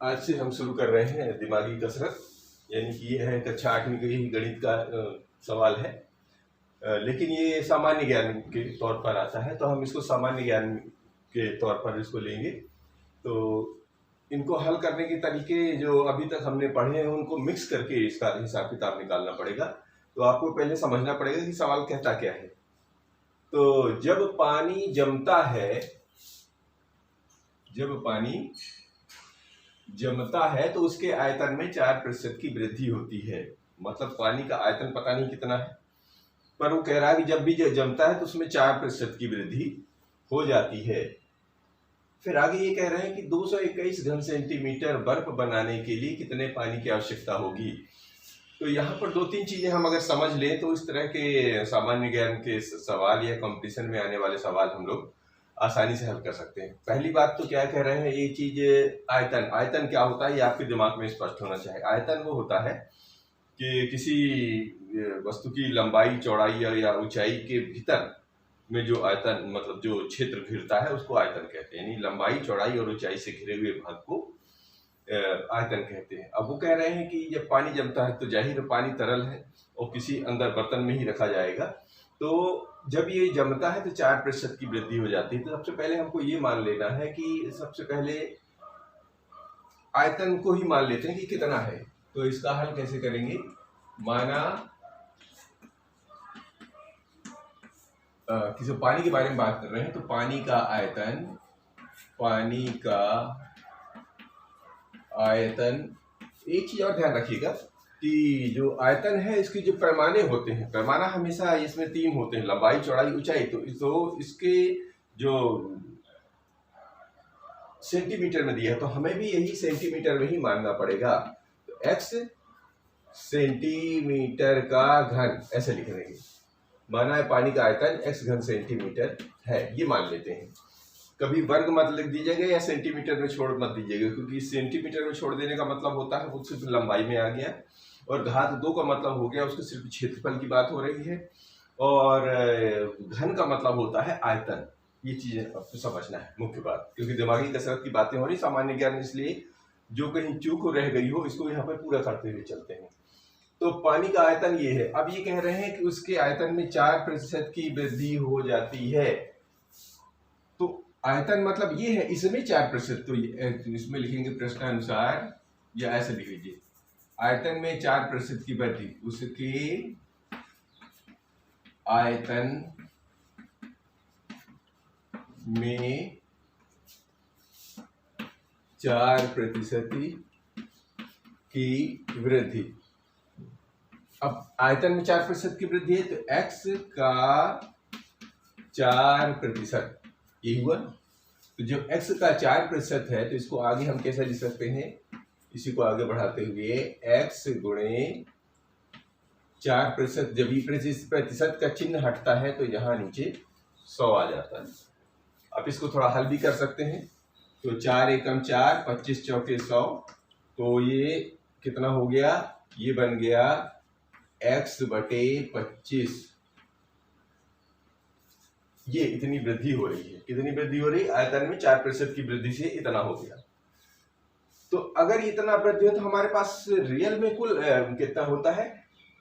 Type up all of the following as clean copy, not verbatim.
आज से हम शुरू कर रहे हैं दिमागी कसरत, यानी कि यह है कक्षा 8वीं का ही गणित का सवाल है। लेकिन ये सामान्य ज्ञान के तौर पर आता है, तो हम इसको सामान्य ज्ञान के तौर पर इसको लेंगे। तो इनको हल करने के तरीके जो अभी तक हमने पढ़े हैं उनको मिक्स करके इसका हिसाब किताब निकालना पड़ेगा। तो आपको पहले समझना पड़ेगा कि सवाल कहता क्या है। तो जब पानी जमता है तो उसके आयतन में 4% की वृद्धि होती है। मतलब पानी का आयतन पता नहीं कितना है, पर वो कह रहा है कि जब भी जमता है तो उसमें 4% की वृद्धि हो जाती है। फिर आगे ये कह रहे हैं कि 221 घन सेंटीमीटर बर्फ बनाने के लिए कितने पानी की आवश्यकता होगी। तो यहाँ पर 2-3 चीजें हम अगर समझ लें तो इस तरह के सामान्य ज्ञान के सवाल या कंपटीशन में आने वाले सवाल हम लोग आसानी से हल कर सकते हैं। पहली बात तो क्या कह रहे हैं, ये चीज आयतन क्या होता है ये आपके दिमाग में स्पष्ट होना चाहिए। आयतन वो होता है कि किसी वस्तु की लंबाई, चौड़ाई या ऊंचाई के भीतर में जो आयतन, मतलब जो क्षेत्र घिरता है उसको आयतन कहते हैं। यानी लंबाई, चौड़ाई और ऊंचाई से घिरे हुए भाग को आयतन कहते हैं। अब वो कह रहे हैं कि जब पानी जमता है तो जाहिर पानी तरल है और किसी अंदर बर्तन में ही रखा जाएगा। तो जब ये जमता है तो 4% की वृद्धि हो जाती है। तो सबसे पहले हमको ये मान लेना है कि सबसे पहले आयतन को ही मान लेते हैं कि कितना है। तो इसका हल कैसे करेंगे, माना किसी पानी के बारे में बात कर रहे हैं तो पानी का आयतन एक चीज और ध्यान रखिएगा कि जो आयतन है इसके जो पैमाने होते हैं, पैमाना हमेशा इसमें 3 होते हैं, लंबाई, चौड़ाई, ऊंचाई। तो इसके जो सेंटीमीटर में दिया है तो हमें भी यही सेंटीमीटर में ही मानना पड़ेगा। तो x सेंटीमीटर का घन ऐसे लिख देंगे। माना है पानी का आयतन x घन सेंटीमीटर है, ये मान लेते हैं। कभी वर्ग मत लिख दीजिएगा या सेंटीमीटर में छोड़ मत दीजिएगा, क्योंकि सेंटीमीटर में छोड़ देने का मतलब होता है वो सिर्फ लंबाई में आ गया, और घात 2 का मतलब हो गया उसके सिर्फ क्षेत्रफल की बात हो रही है, और घन का मतलब होता है आयतन। ये चीजें आपको समझना है मुख्य बात, क्योंकि दिमागी कसरत की बातें हो रही, सामान्य ज्ञान, इसलिए जो कहीं चूक हो रह गई हो इसको यहाँ पर पूरा करते हुए चलते हैं। तो पानी का आयतन ये है। अब ये कह रहे हैं कि उसके आयतन में 4% की वृद्धि हो जाती है। तो आयतन मतलब ये है, इसमें 4%। तो इसमें लिखेंगे प्रश्नानुसार, या ऐसे लिख लीजिए, आयतन में 4% की वृद्धि, उसके आयतन में 4% की वृद्धि। अब आयतन में 4% की वृद्धि है तो x का 4%, ये हुआ। तो जब x का 4% है तो इसको आगे हम कैसे लिख सकते हैं, इसी को आगे बढ़ाते हुए x गुणे 4%। जब ये प्रतिशत का चिन्ह हटता है तो यहाँ नीचे 100 आ जाता है। अब इसको थोड़ा हल भी कर सकते हैं। तो 4 एकम 4, 25 चौके 100, तो ये कितना हो गया, ये बन गया x बटे 25। ये इतनी वृद्धि हो रही है। कितनी वृद्धि हो रही है, आयतन में 4% की वृद्धि से इतना हो गया। तो अगर इतना वृद्धि हो तो हमारे पास रियल में कुल कितना होता है,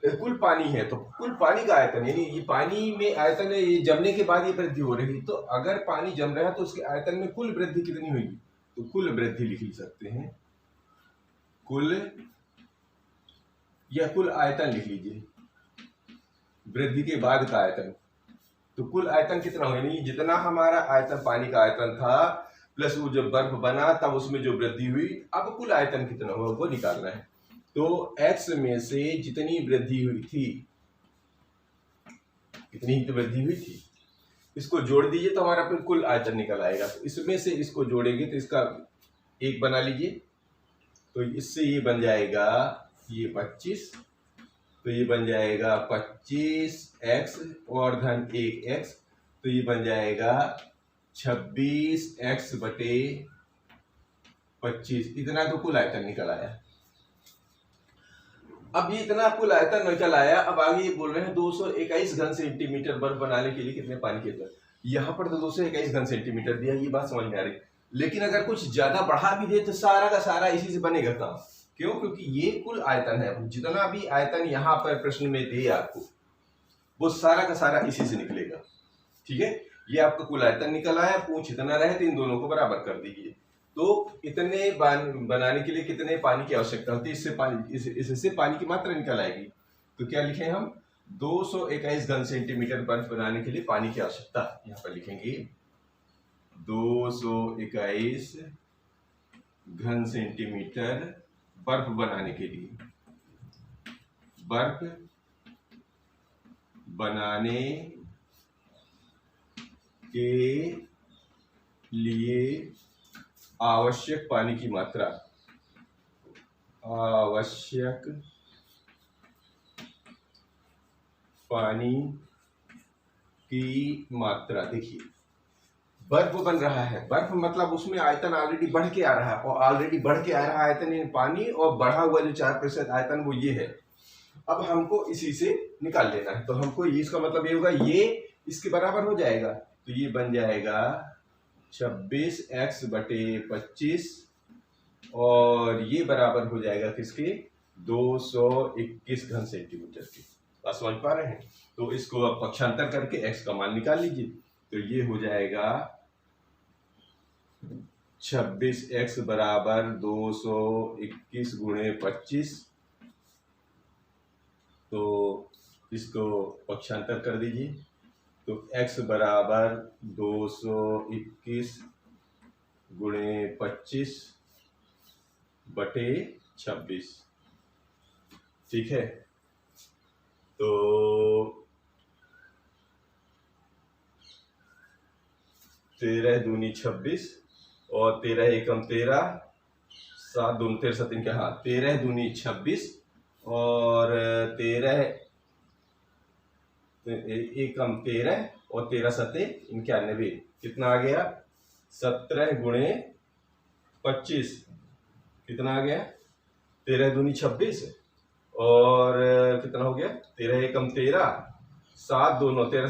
कुल पानी है। तो कुल पानी का आयतन, यानी ये पानी में आयतन है, ये जमने के बाद ये वृद्धि हो रही है। तो अगर पानी जम रहा है तो उसके आयतन में कुल वृद्धि कितनी हुई, तो कुल वृद्धि लिख सकते हैं, कुल या कुल आयतन लिख लीजिए, वृद्धि के बाद का आयतन। तो कुल आयतन कितना हो, यानी जितना हमारा आयतन पानी का आयतन था प्लस वो जब बर्फ बना तब उसमें जो वृद्धि हुई, अब कुल आयतन कितना हुआ वो निकालना है। तो x में से जितनी वृद्धि हुई थी, कितनी ही तो वृद्धि हुई थी, इसको जोड़ दीजिए तो हमारा फिर कुल आयतन निकल आएगा। तो इसमें से इसको जोड़ेंगे तो इसका 1 बना लीजिए, तो इससे ये बन जाएगा ये 25, तो ये बन जाएगा 25x और धन 1x, तो ये बन जाएगा 26x बटे 25। इतना तो कुल आयतन निकल आया। अब ये इतना कुल आयतन निकल आया। अब आगे ये बोल रहे हैं 221 घन सेंटीमीटर बर्फ बनाने के लिए कितने पानी की जरूरत। यहाँ पर तो 221 घन सेंटीमीटर दिया, ये बात समझ में आ रही। लेकिन अगर कुछ ज्यादा बढ़ा भी दे तो सारा का सारा इसी से बनेगा काम। क्यों? क्योंकि ये कुल आयतन है, जितना भी आयतन यहाँ पर प्रश्न में दे आपको वो सारा का सारा इसी से निकलेगा। ठीक है, ये आपका कुल आयतन निकल आया। पूछ इतना रहे तो इन दोनों को बराबर कर दीजिए। तो इतने बनाने के लिए कितने पानी की आवश्यकता होती है, इससे पानी की मात्रा निकल आएगी। तो क्या लिखें हम? 221 घन सेंटीमीटर बर्फ बनाने के लिए पानी की आवश्यकता। यहाँ पर लिखेंगे 221 घन सेंटीमीटर बर्फ बनाने के लिए, बर्फ बनाने के लिए आवश्यक पानी की मात्रा, आवश्यक पानी की मात्रा। देखिए बर्फ बन रहा है, बर्फ मतलब उसमें आयतन ऑलरेडी बढ़ के आ रहा है, और ऑलरेडी बढ़ के आ रहा आयतन यानी पानी, और बढ़ा हुआ जो 4% आयतन वो ये है। अब हमको इसी से निकाल लेना है, तो हमको ये, इसका मतलब ये होगा ये इसके बराबर हो जाएगा। तो ये बन जाएगा 26x/25, और ये बराबर हो जाएगा किसके? 221 घन सेंटीमीटर के। बात समझ पा रहे हैं? तो इसको अब पक्षांतर करके x का मान निकाल लीजिए। तो ये हो जाएगा 26x बराबर 221 गुणे 25। तो इसको पक्षांतर कर दीजिए। तो x बराबर 221 गुणे 25 बटे 26। ठीक है, तो 13 दूनी 26 और 13 एकम 13, 7 दूनी 13 7 इनके, हाँ 13 दूनी 26 और 13 एकम 13 और 13 सते 91। कितना आ गया? 17 गुणे 25 कितना आ गया? 13 दूनी 26 और कितना हो गया? 13 एकम 13, 7 2 9 13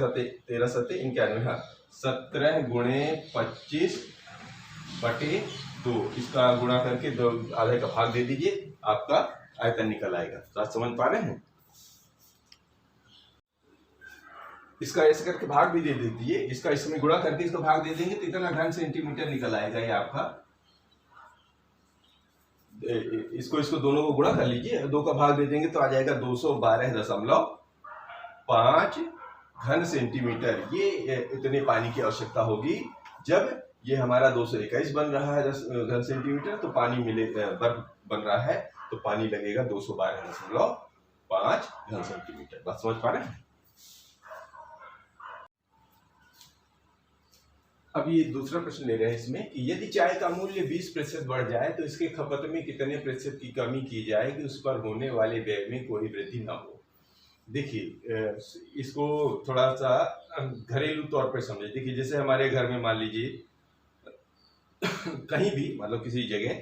सते 91। हाँ 17 गुणे 25 बटे 2, इसका गुणा करके दो आधे का भाग दे दीजिए, आपका आयतन निकल आएगा। तो आप समझ पा रहे हैं? इसका ऐसे करके भाग भी दे दीजिए, इसका इसमें गुणा करके इसको भाग दे देंगे तो इतना घन सेंटीमीटर निकल आएगा ये आपका। इसको दोनों को गुणा कर लीजिए, 2 का भाग दे देंगे तो आ जाएगा 212.5 घन सेंटीमीटर। ये इतने पानी की आवश्यकता होगी जब ये हमारा 221 बन रहा है 10 घन सेंटीमीटर, तो पानी मिले, बर्फ बन रहा है तो पानी लगेगा 212.5 घन सेंटीमीटर। बात समझ पा रहे हैं? अब ये दूसरा प्रश्न ले रहे हैं इसमें कि यदि चाय का मूल्य 20% बढ़ जाए तो इसके खपत में कितने प्रतिशत की कमी की जाए कि उस पर होने वाले व्यय में कोई वृद्धि ना हो। देखिए इसको थोड़ा सा घरेलू तौर पर समझे। देखिए जैसे हमारे घर में मान लीजिए कहीं भी मतलब किसी जगह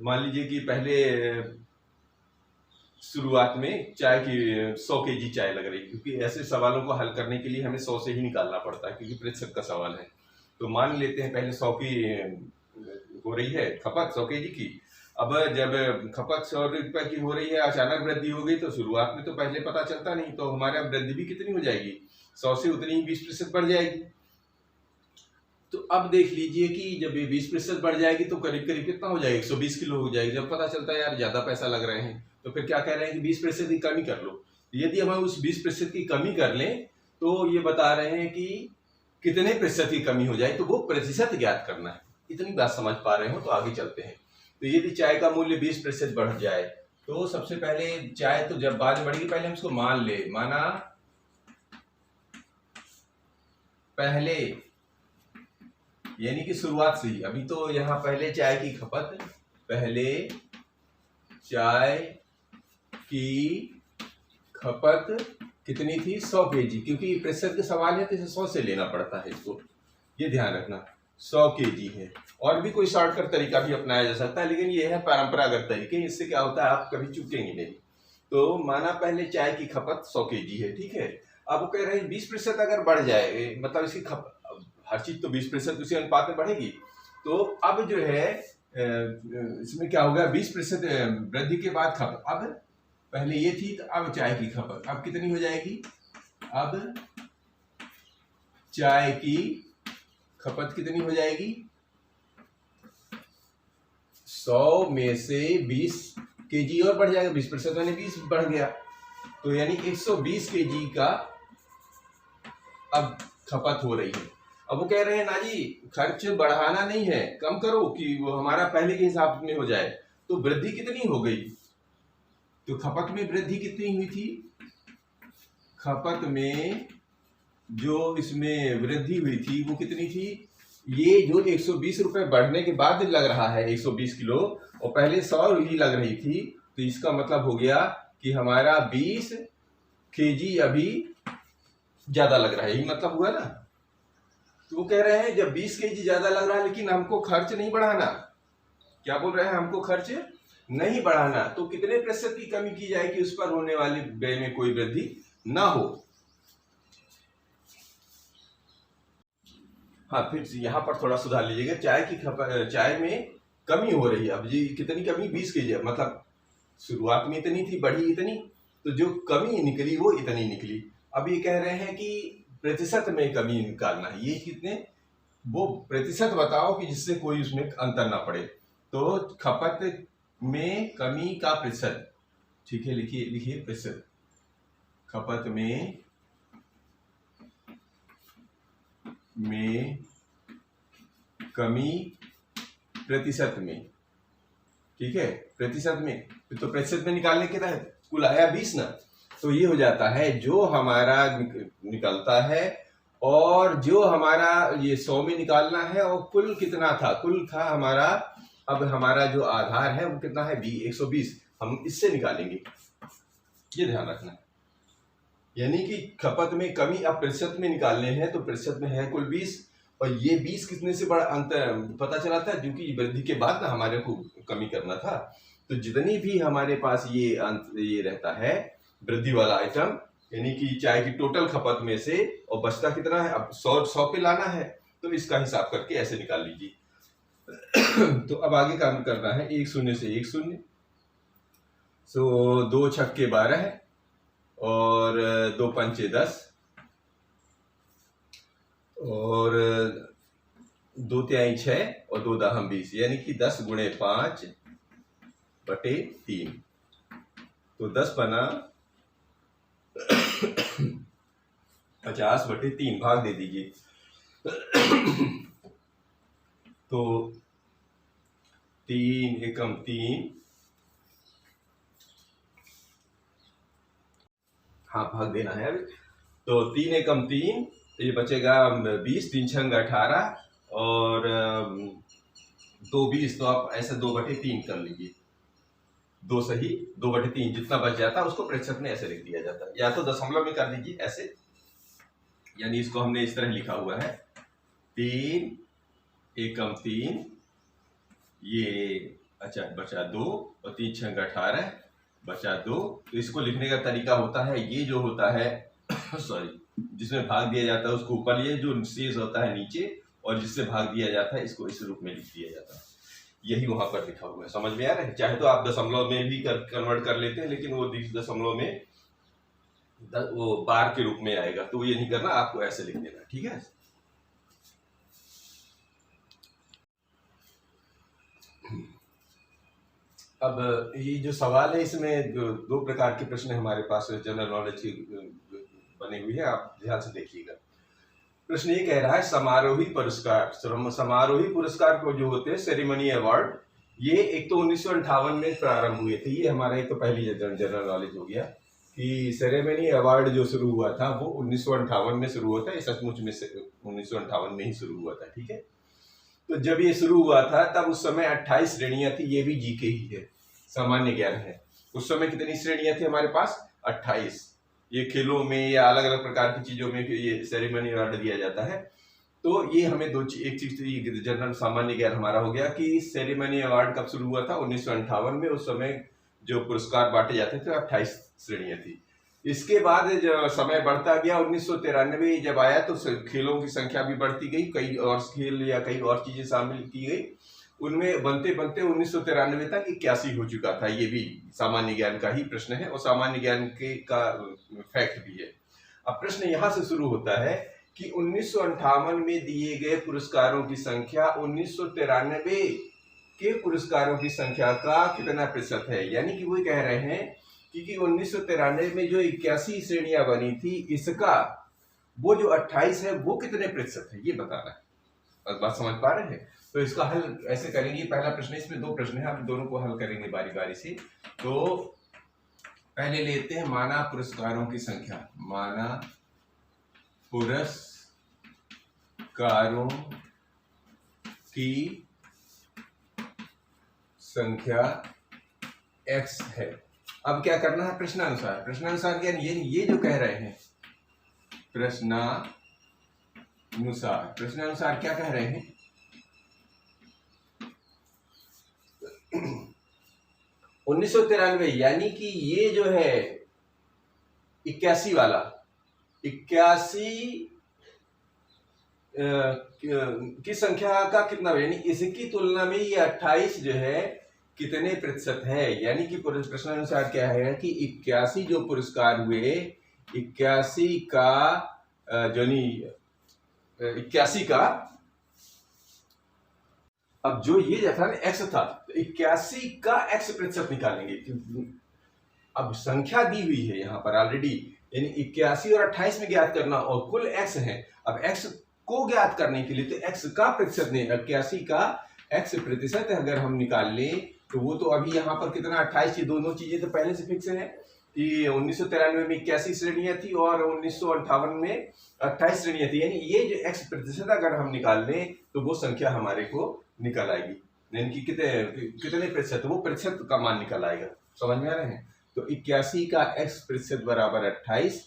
मान लीजिए कि पहले शुरुआत में चाय की 100 kg चाय लग रही, क्योंकि ऐसे सवालों को हल करने के लिए हमें 100 से ही निकालना पड़ता है क्योंकि प्रतिशत का सवाल है। तो मान लेते हैं पहले 100 की हो रही है खपत 100 kg की। अब जब खपत 100 रुपए की हो रही है, अचानक वृद्धि हो गई तो शुरुआत में तो पहले पता चलता नहीं, तो हमारे वृद्धि भी कितनी हो जाएगी? 100 से उतनी ही 20% बढ़ जाएगी। तो अब देख लीजिए कि जब ये 20% बढ़ जाएगी तो करीब करीब कितना हो जाएगा? 120 किलो हो जाएगी। जब पता चलता है यार ज्यादा पैसा लग रहे हैं तो फिर क्या कह रहे हैं कि 20% की कमी कर लो। यदि हम उस 20% की कमी कर लें तो ये बता रहे हैं कि कितने प्रतिशत की कमी हो जाए, तो वो प्रतिशत ज्ञात करना है। इतनी बात समझ पा रहे हो तो आगे चलते हैं। तो यदि चाय का मूल्य 20% बढ़ जाए तो सबसे पहले चाय तो जब बाद में बढ़ेगी, पहले हम इसको मान ले, माना पहले यानी कि शुरुआत से ही। अभी तो यहाँ पहले चाय की खपत, पहले चाय की खपत कितनी थी? 100 kg, क्योंकि प्रतिशत के सवाल है तो इसे 100 से लेना पड़ता है, इसको ये ध्यान रखना। 100 kg है। और भी कोई शॉर्टकट तरीका भी अपनाया जा सकता है, लेकिन ये है परंपरागत तरीके। इससे क्या होता है, आप कभी चूकेंगे नहीं। तो माना पहले चाय की खपत 100 kg है, ठीक है। अब वो कह रहे हैं 20% अगर बढ़ जाए, मतलब इसकी खपत, हर चीज तो 20% उसी अनुपात में बढ़ेगी, तो अब जो है इसमें क्या होगा, 20% वृद्धि के बाद खपत, अब पहले ये थी तो अब चाय की खपत अब कितनी हो जाएगी, अब चाय की खपत कितनी हो जाएगी, 100 में से 20 केजी और बढ़ जाएगा, 20% यानी 20 बढ़ गया, तो यानी 120 केजी का अब खपत हो रही है। अब वो कह रहे हैं ना जी खर्च बढ़ाना नहीं है, कम करो कि वो हमारा पहले के हिसाब में हो जाए। तो वृद्धि कितनी हो गई, तो खपत में वृद्धि कितनी हुई थी, खपत में जो इसमें वृद्धि हुई थी वो कितनी थी, ये जो 120 रुपए बढ़ने के बाद लग रहा है 120 किलो और पहले 100 ही लग रही थी, तो इसका मतलब हो गया कि हमारा 20 केजी अभी ज्यादा लग रहा है, यही मतलब हुआ ना। तो वो कह रहे हैं जब 20 केजी ज्यादा लग रहा है लेकिन हमको खर्च नहीं बढ़ाना, क्या बोल रहे हैं, हमको खर्च नहीं बढ़ाना, तो कितने प्रतिशत की कमी की जाए कि उस पर होने वाली व्यय में कोई वृद्धि ना हो। हाँ, फिर यहाँ पर थोड़ा सुधार लीजिएगा, चाय में कमी हो रही है, अब ये कितनी कमी, 20 केजी, मतलब शुरुआत में इतनी थी बढ़ी इतनी, तो जो कमी निकली वो इतनी निकली। अब ये कह रहे हैं कि प्रतिशत में कमी निकालना है, ये कितने, वो प्रतिशत बताओ कि जिससे कोई उसमें अंतर ना पड़े। तो खपत में कमी का प्रतिशत, ठीक है, लिखिए प्रतिशत, खपत में कमी प्रतिशत में, ठीक है, प्रतिशत में, तो प्रतिशत में निकालने के तहत कुल आया 20 ना, तो ये हो जाता है जो हमारा निकलता है और जो हमारा ये 100 में निकालना है, और कुल कितना था, कुल था हमारा, अब हमारा जो आधार है वो कितना है 120, हम इससे निकालेंगे, ये ध्यान रखना। यानी कि खपत में कमी अब प्रतिशत में निकालने हैं, तो प्रतिशत में है कुल 20, और ये 20 कितने से बड़ा अंतर पता चला था, क्योंकि वृद्धि के बाद ना हमारे को कमी करना था, तो जितनी भी हमारे पास ये रहता है वृद्धि वाला आइटम, यानी कि चाय की टोटल खपत में से, और बचता कितना है, अब 100 पे लाना है, तो इसका हिसाब करके ऐसे निकाल लीजिए। तो अब आगे काम करना है, 1 शून्य से 1 शून्य, सो 2 छक्के 12 और 2 पंचे 10 और 2 तिहाई 6 और 2 दहम 20, यानी कि 10 गुणे 5 बटे 3, तो 10 बना 50 बटे 3, भाग दे दीजिए। तो 3 एकम 3, हाँ भाग देना है अभी, तो 3 एकम 3, ये बचेगा 20, 3 छंग 18 और 2 20, तो आप ऐसे 2 बटे 3 कर लीजिए, 2 सही 2 बटे 3, जितना बच जाता है उसको प्रतिशत में ऐसे लिख दिया जाता है, या तो दशमलव में कर दीजिए ऐसे, यानी इसको हमने इस तरह लिखा हुआ है 3 एकम 3, ये अच्छा बचा 2 और 3 छंग 18 बचा 2, तो इसको लिखने का तरीका होता है, ये जो होता है सॉरी, जिसमें भाग दिया जाता है उसको ऊपर लिए, जो शेष होता है नीचे, और जिससे भाग दिया जाता है इसको इस रूप में लिख दिया जाता है, यही वहां पर लिखा हुआ है, समझ में आ रहा है। चाहे तो आप दशमलव में भी कन्वर्ट कर लेते हैं, लेकिन वो दशमलव में वो बार के रूप में आएगा, तो ये नहीं करना, आपको ऐसे लिख देना, ठीक है। अब ये जो सवाल है इसमें 2 प्रकार के प्रश्न हमारे पास जनरल नॉलेज की बने हुए हैं, आप ध्यान से देखिएगा। प्रश्न ये कह रहा है समारोही पुरस्कार को जो होते हैं सेरेमनी अवार्ड, ये एक तो 1958 में प्रारंभ हुए थे, ये हमारा एक तो पहली जनरल नॉलेज हो गया कि सेरेमनी अवार्ड जो शुरू हुआ था वो 1958 में शुरू हुआ था, ये सचमुच में 1958 में ही शुरू हुआ था, ठीक है। तो जब ये शुरू हुआ था तब उस समय 28 श्रेणियां थी, ये भी जीके ही है, सामान्य ज्ञान है। उस समय कितनी श्रेणियां थी हमारे पास, 28, ये खेलों में या अलग अलग प्रकार की चीजों में ये सेरेमनी अवार्ड दिया जाता है। तो ये हमें एक चीज जनरल सामान्य ज्ञान हमारा हो गया कि सेरेमनी अवार्ड कब शुरू हुआ था, 1958 में। उस समय जो पुरस्कार बांटे जाते थे 28 श्रेणियां थी। इसके बाद जब समय बढ़ता गया, 1993 जब आया तो खेलों की संख्या भी बढ़ती गई, कई और खेल या कई और चीजें शामिल की गई। उनमें बनते बनते 1993 तक 81 हो चुका था। ये भी सामान्य ज्ञान का ही प्रश्न है और सामान्य ज्ञान के का फैक्ट भी है। अब प्रश्न यहाँ से शुरू होता है कि 1958 में दिए गए पुरस्कारों की संख्या 1993 के पुरस्कारों की संख्या का कितना प्रतिशत है। यानी कि वो कह रहे हैं कि 1993 में जो 81 श्रेणियां बनी थी, इसका वो जो 28 है वो कितने प्रतिशत है, ये बताना है। बात समझ पा रहे हैं? तो इसका हल ऐसे करेंगे। पहला प्रश्न, इसमें दो प्रश्न है, आप दोनों को हल करेंगे बारी बारी से। तो पहले लेते हैं माना पुरस्कारों की संख्या। माना पुरस्कारों की संख्या x है। अब क्या करना है? प्रश्नानुसार। प्रश्नानुसार यानी ये जो कह रहे हैं, प्रश्नानुसार क्या कह रहे हैं? 1993 यानी कि ये जो है 81 वाला, 81 की संख्या का कितना, यानी इसकी तुलना में ये 28 जो है कितने प्रतिशत है। यानी कि प्रश्नानुसार क्या है कि 81 जो पुरस्कार हुए, 81 का जो 81 का, अब जो ये था ना x था, तो 81 का x प्रतिशत निकालेंगे। अब संख्या दी हुई है यहाँ पर ऑलरेडी, यानी 81 और 28 में ज्ञात करना और कुल x है। अब x को ज्ञात करने के लिए तो x का प्रतिशत नहीं, 81 का x प्रतिशत अगर हम निकाल लें तो वो तो अभी यहाँ पर कितना 28, ये दोनों चीजें तो पहले से फिक्स है कि 1993 में 81 श्रेणियां थी और 1958 में 28 श्रेणियां थी। यानी ये जो x प्रतिशत अगर हम निकाल लें तो वो संख्या हमारे को निकल आएगी। यानी कि कितने प्रतिशत, वो प्रतिशत का मान निकल आएगा। समझ में आ रहे हैं? तो 81 का x प्रतिशत बराबर 28।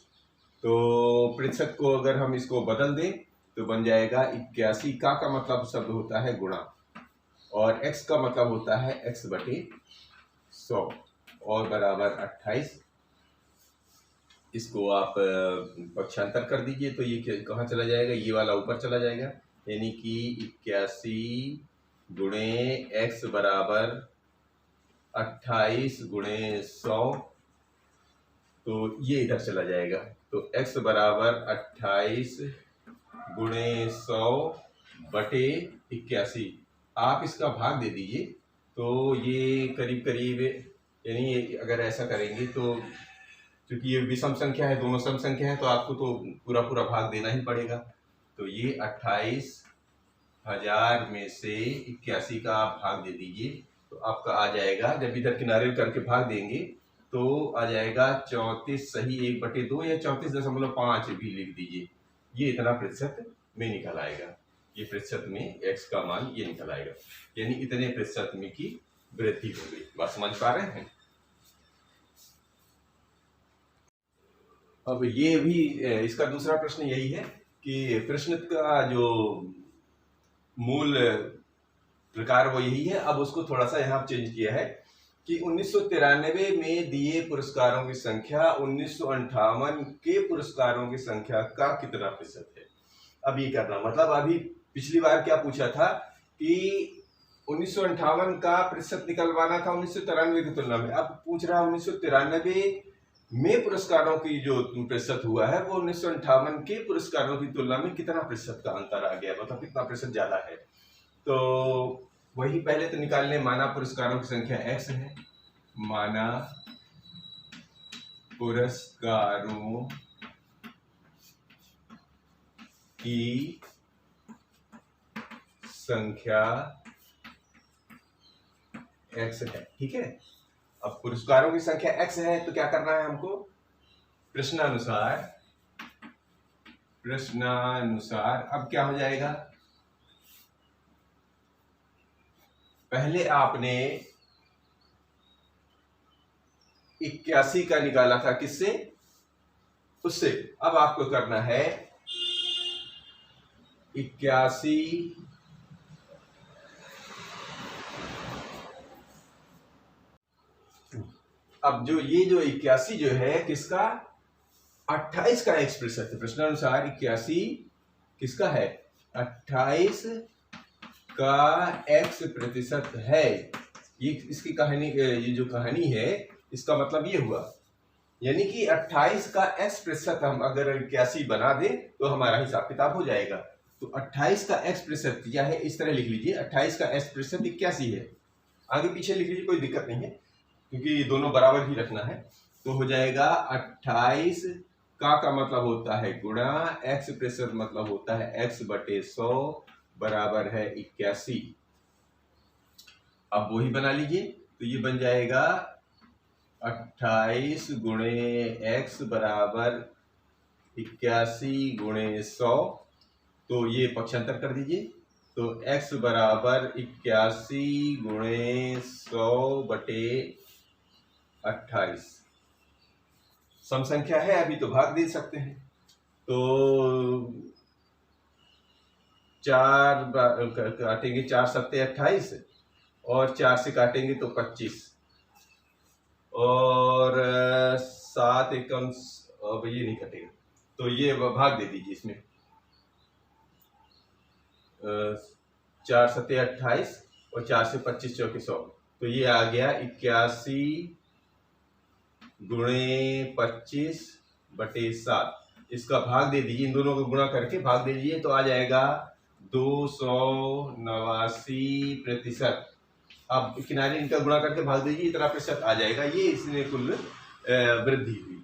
तो प्रतिशत को अगर हम इसको बदल दें तो बन जाएगा 81 का मतलब शब्द होता है गुणा, और x का मतलब होता है x बटे 100 और बराबर 28। इसको आप पक्षांतर कर दीजिए तो ये कहाँ चला जाएगा, ये वाला ऊपर चला जाएगा। यानी कि 81 गुणे x बराबर 28 गुणे 100, तो ये इधर चला जाएगा। तो x बराबर 28 गुणे 100 बटे 81, आप इसका भाग दे दीजिए तो ये करीब करीब, यानी अगर ऐसा करेंगे तो क्योंकि ये विषम संख्या है, दोनों सम संख्या है, तो आपको तो पूरा पूरा भाग देना ही पड़ेगा। तो ये 28,000 में से 81 का आप भाग दे दीजिए तो आपका आ जाएगा, जब इधर किनारे करके भाग देंगे तो आ जाएगा 34 सही 1/2 या 34.5 भी लिख दीजिए। ये इतना प्रतिशत में निकल आएगा। ये प्रतिशत में x का मान ये निकल आएगा, यानी इतने प्रतिशत में की वृद्धि हो गई। बात समझ पा रहे हैं? अब ये भी इसका दूसरा प्रश्न यही है कि प्रश्न का जो मूल प्रकार वो यही है। अब उसको थोड़ा सा यहाँ चेंज किया है कि 1993 में दिए पुरस्कारों की संख्या 1958 के पुरस्कारों की संख्या का कितना प्रतिशत है। अब ये करना मतलब, अभी पिछली बार क्या पूछा था कि 1958 का प्रतिशत निकलवाना था 1993 की तुलना में। अब पूछ रहा है 1993 में पुरस्कारों की जो प्रतिशत हुआ है वो 1958 के पुरस्कारों की तुलना में कितना प्रतिशत का अंतर आ गया, मतलब कितना प्रतिशत ज्यादा है। तो वही पहले तो निकालने, माना पुरस्कारों की संख्या x है, माना पुरस्कारों की संख्या x है, ठीक है। अब पुरस्कारों की संख्या x है तो क्या करना है हमको, प्रश्नानुसार अब क्या हो जाएगा, पहले आपने 81 का निकाला था, किससे, उससे। अब आपको करना है 81 अब जो ये जो 81 जो है किसका, 28 का x प्रतिशत है। प्रश्नानुसार 81 किसका है? 28 का x प्रतिशत है। ये इसकी कहानी, ये जो कहानी है इसका मतलब ये हुआ, यानी कि 28 का x प्रतिशत हम अगर 81 बना दें तो हमारा हिसाब किताब हो जाएगा। तो 28 का x प्रतिशत क्या है, इस तरह लिख लीजिए, 28 का x प्रतिशत 81 है। आगे पीछे लिख लीजिए, कोई दिक्कत नहीं है, क्योंकि दोनों बराबर ही रखना है। तो हो जाएगा 28 का मतलब होता है गुणा, x प्रतिशत मतलब होता है x बटे 100 बराबर है 81। अब वही बना लीजिए, तो ये बन जाएगा 28 गुणे x बराबर 81 गुणे 100। तो ये पक्षांतर कर दीजिए, तो x बराबर 81 गुणे 100 बटे 28। सम संख्या है, अभी तो भाग दे सकते हैं। तो 4 काटेंगे, 4 सत्ते 28 और 4 से काटेंगे तो 25 और 7 एकम, अब ये नहीं कटेगा तो ये भाग दे दीजिए इसमें। 4 सत्ते 28 और 4 से 25 चौके 100, तो ये आ गया 81 गुणे 25 बटे 7। इसका भाग दे दीजिए, इन दोनों को गुणा करके भाग दे दीजिए, तो आ जाएगा 289%। अब किनारे इनका गुणा करके भाग दीजिए, इतना प्रतिशत आ जाएगा। ये इसमें कुल वृद्धि हुई।